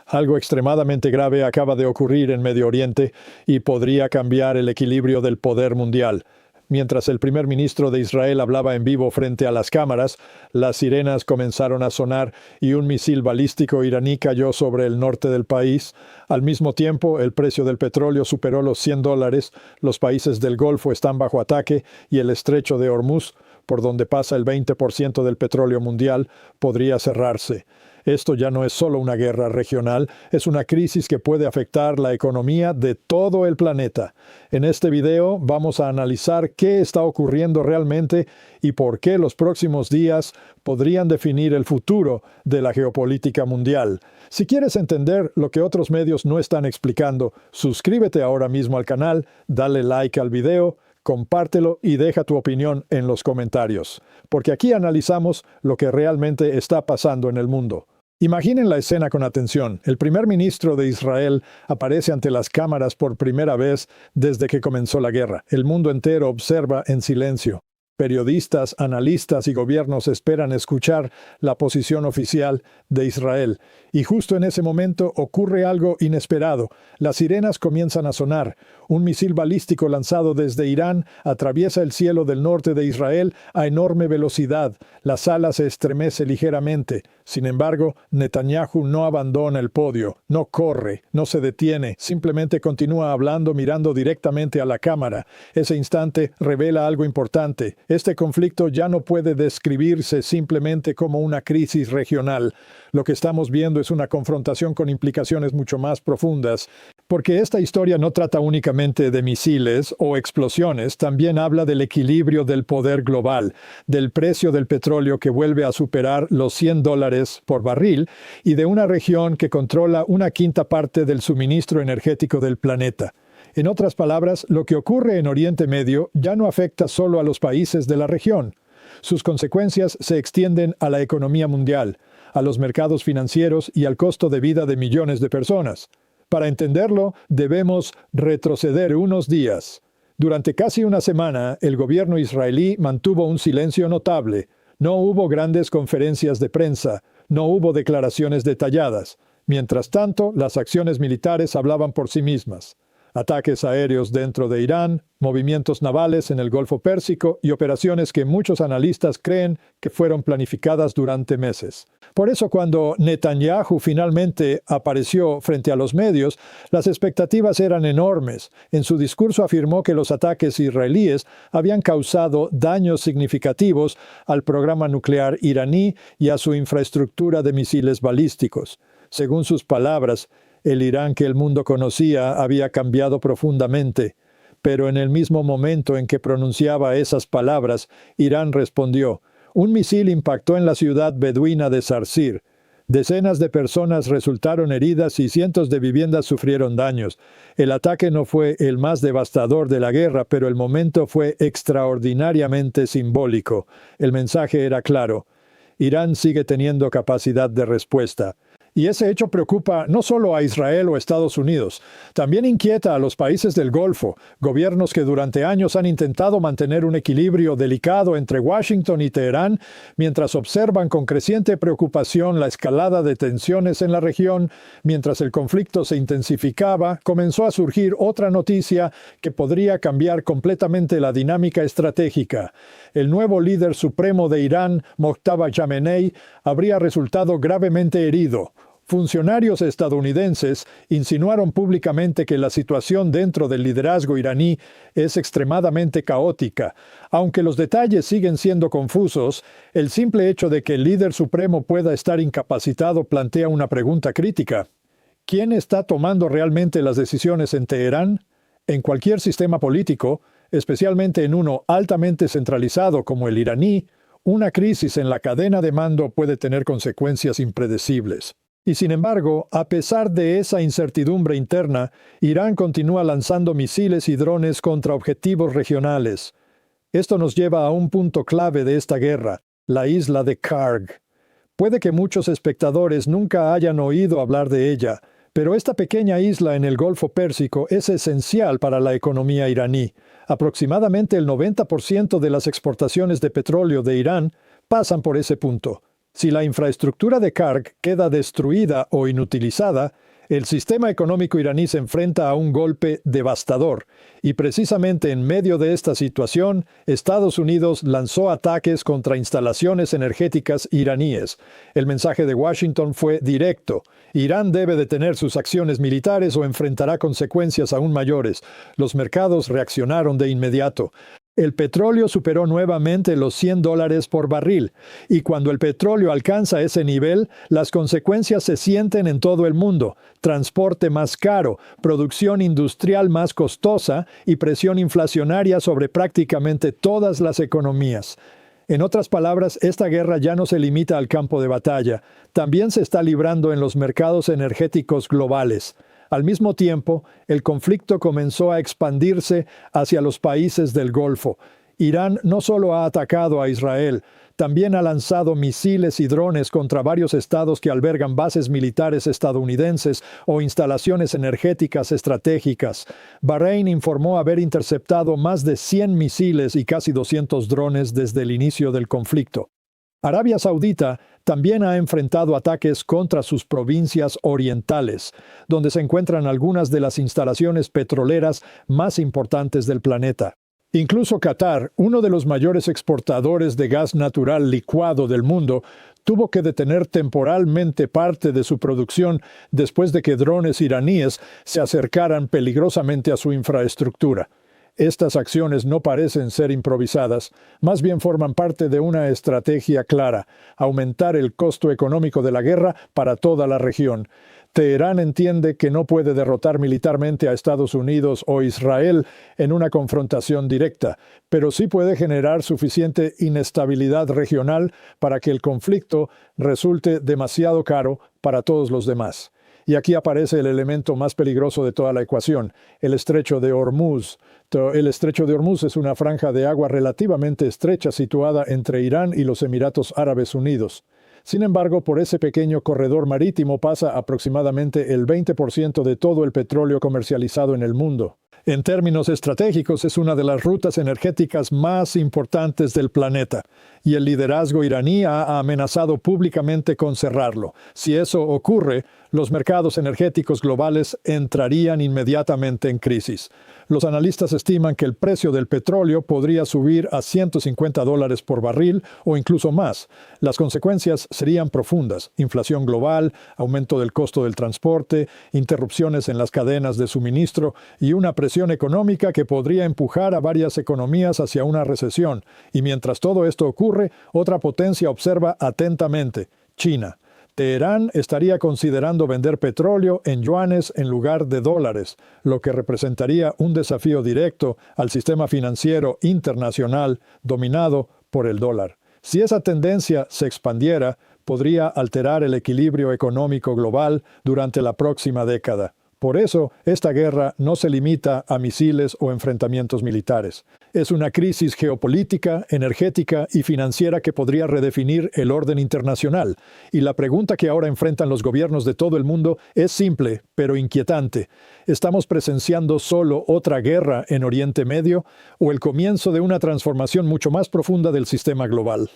Algo extremadamente grave acaba de ocurrir en Medio Oriente y podría cambiar el equilibrio del poder mundial. Mientras el primer ministro de Israel hablaba en vivo frente a las cámaras, las sirenas comenzaron a sonar y un misil balístico iraní cayó sobre el norte del país. Al mismo tiempo, el precio del petróleo superó los $100, los países del Golfo están bajo ataque y el estrecho de Hormuz, por donde pasa el 20% del petróleo mundial, podría cerrarse. Esto ya no es solo una guerra regional, es una crisis que puede afectar la economía de todo el planeta. En este video vamos a analizar qué está ocurriendo realmente y por qué los próximos días podrían definir el futuro de la geopolítica mundial. Si quieres entender lo que otros medios no están explicando, suscríbete ahora mismo al canal, dale like al video, compártelo y deja tu opinión en los comentarios, porque aquí analizamos lo que realmente está pasando en el mundo. Imaginen la escena con atención. El primer ministro de Israel aparece ante las cámaras por primera vez desde que comenzó la guerra. El mundo entero observa en silencio. Periodistas, analistas y gobiernos esperan escuchar la posición oficial de Israel. Y justo en ese momento ocurre algo inesperado. Las sirenas comienzan a sonar. Un misil balístico lanzado desde Irán atraviesa el cielo del norte de Israel a enorme velocidad. La sala se estremece ligeramente. Sin embargo, Netanyahu no abandona el podio, no corre, no se detiene, simplemente continúa hablando mirando directamente a la cámara. Ese instante revela algo importante. Este conflicto ya no puede describirse simplemente como una crisis regional. Lo que estamos viendo es una confrontación con implicaciones mucho más profundas, porque esta historia no trata únicamente de misiles o explosiones, también habla del equilibrio del poder global, del precio del petróleo que vuelve a superar los $100 por barril y de una región que controla una quinta parte del suministro energético del planeta. En otras palabras, lo que ocurre en Oriente Medio ya no afecta solo a los países de la región. Sus consecuencias se extienden a la economía mundial, a los mercados financieros y al costo de vida de millones de personas. Para entenderlo, debemos retroceder unos días. Durante casi una semana, el gobierno israelí mantuvo un silencio notable. No hubo grandes conferencias de prensa, no hubo declaraciones detalladas. Mientras tanto, las acciones militares hablaban por sí mismas. Ataques aéreos dentro de Irán, movimientos navales en el Golfo Pérsico y operaciones que muchos analistas creen que fueron planificadas durante meses. Por eso, cuando Netanyahu finalmente apareció frente a los medios, las expectativas eran enormes. En su discurso afirmó que los ataques israelíes habían causado daños significativos al programa nuclear iraní y a su infraestructura de misiles balísticos. Según sus palabras, el Irán que el mundo conocía había cambiado profundamente, pero en el mismo momento en que pronunciaba esas palabras, Irán respondió: un misil impactó en la ciudad beduina de Sarsir. Decenas de personas resultaron heridas y cientos de viviendas sufrieron daños. El ataque no fue el más devastador de la guerra, pero el momento fue extraordinariamente simbólico. El mensaje era claro: Irán sigue teniendo capacidad de respuesta. Y ese hecho preocupa no solo a Israel o Estados Unidos, también inquieta a los países del Golfo, gobiernos que durante años han intentado mantener un equilibrio delicado entre Washington y Teherán, mientras observan con creciente preocupación la escalada de tensiones en la región. Mientras el conflicto se intensificaba, comenzó a surgir otra noticia que podría cambiar completamente la dinámica estratégica. El nuevo líder supremo de Irán, Mojtaba Khamenei, habría resultado gravemente herido. Funcionarios estadounidenses insinuaron públicamente que la situación dentro del liderazgo iraní es extremadamente caótica. Aunque los detalles siguen siendo confusos, el simple hecho de que el líder supremo pueda estar incapacitado plantea una pregunta crítica. ¿Quién está tomando realmente las decisiones en Teherán? En cualquier sistema político, especialmente en uno altamente centralizado como el iraní, una crisis en la cadena de mando puede tener consecuencias impredecibles. Y sin embargo, a pesar de esa incertidumbre interna, Irán continúa lanzando misiles y drones contra objetivos regionales. Esto nos lleva a un punto clave de esta guerra, la isla de Karg. Puede que muchos espectadores nunca hayan oído hablar de ella, pero esta pequeña isla en el Golfo Pérsico es esencial para la economía iraní. Aproximadamente el 90% de las exportaciones de petróleo de Irán pasan por ese punto. Si la infraestructura de Karg queda destruida o inutilizada, el sistema económico iraní se enfrenta a un golpe devastador, y precisamente en medio de esta situación, Estados Unidos lanzó ataques contra instalaciones energéticas iraníes. El mensaje de Washington fue directo: Irán debe detener sus acciones militares o enfrentará consecuencias aún mayores. Los mercados reaccionaron de inmediato. El petróleo superó nuevamente los $100 por barril, y cuando el petróleo alcanza ese nivel, las consecuencias se sienten en todo el mundo: transporte más caro, producción industrial más costosa y presión inflacionaria sobre prácticamente todas las economías. En otras palabras, esta guerra ya no se limita al campo de batalla, también se está librando en los mercados energéticos globales. Al mismo tiempo, el conflicto comenzó a expandirse hacia los países del Golfo. Irán no solo ha atacado a Israel, también ha lanzado misiles y drones contra varios estados que albergan bases militares estadounidenses o instalaciones energéticas estratégicas. Bahrein informó haber interceptado más de 100 misiles y casi 200 drones desde el inicio del conflicto. Arabia Saudita también ha enfrentado ataques contra sus provincias orientales, donde se encuentran algunas de las instalaciones petroleras más importantes del planeta. Incluso Qatar, uno de los mayores exportadores de gas natural licuado del mundo, tuvo que detener temporalmente parte de su producción después de que drones iraníes se acercaran peligrosamente a su infraestructura. Estas acciones no parecen ser improvisadas, más bien forman parte de una estrategia clara: aumentar el costo económico de la guerra para toda la región. Teherán entiende que no puede derrotar militarmente a Estados Unidos o Israel en una confrontación directa, pero sí puede generar suficiente inestabilidad regional para que el conflicto resulte demasiado caro para todos los demás. Y aquí aparece el elemento más peligroso de toda la ecuación: el estrecho de Hormuz. El estrecho de Hormuz es una franja de agua relativamente estrecha situada entre Irán y los Emiratos Árabes Unidos. Sin embargo, por ese pequeño corredor marítimo pasa aproximadamente el 20% de todo el petróleo comercializado en el mundo. En términos estratégicos, es una de las rutas energéticas más importantes del planeta, y el liderazgo iraní ha amenazado públicamente con cerrarlo. Si eso ocurre, los mercados energéticos globales entrarían inmediatamente en crisis. Los analistas estiman que el precio del petróleo podría subir a $150 por barril o incluso más. Las consecuencias serían profundas: inflación global, aumento del costo del transporte, interrupciones en las cadenas de suministro y una presión económica que podría empujar a varias economías hacia una recesión. Y mientras todo esto ocurre, otra potencia observa atentamente: China. Teherán estaría considerando vender petróleo en yuanes en lugar de dólares, lo que representaría un desafío directo al sistema financiero internacional dominado por el dólar. Si esa tendencia se expandiera, podría alterar el equilibrio económico global durante la próxima década. Por eso, esta guerra no se limita a misiles o enfrentamientos militares. Es una crisis geopolítica, energética y financiera que podría redefinir el orden internacional. Y la pregunta que ahora enfrentan los gobiernos de todo el mundo es simple, pero inquietante: ¿estamos presenciando solo otra guerra en Oriente Medio o el comienzo de una transformación mucho más profunda del sistema global?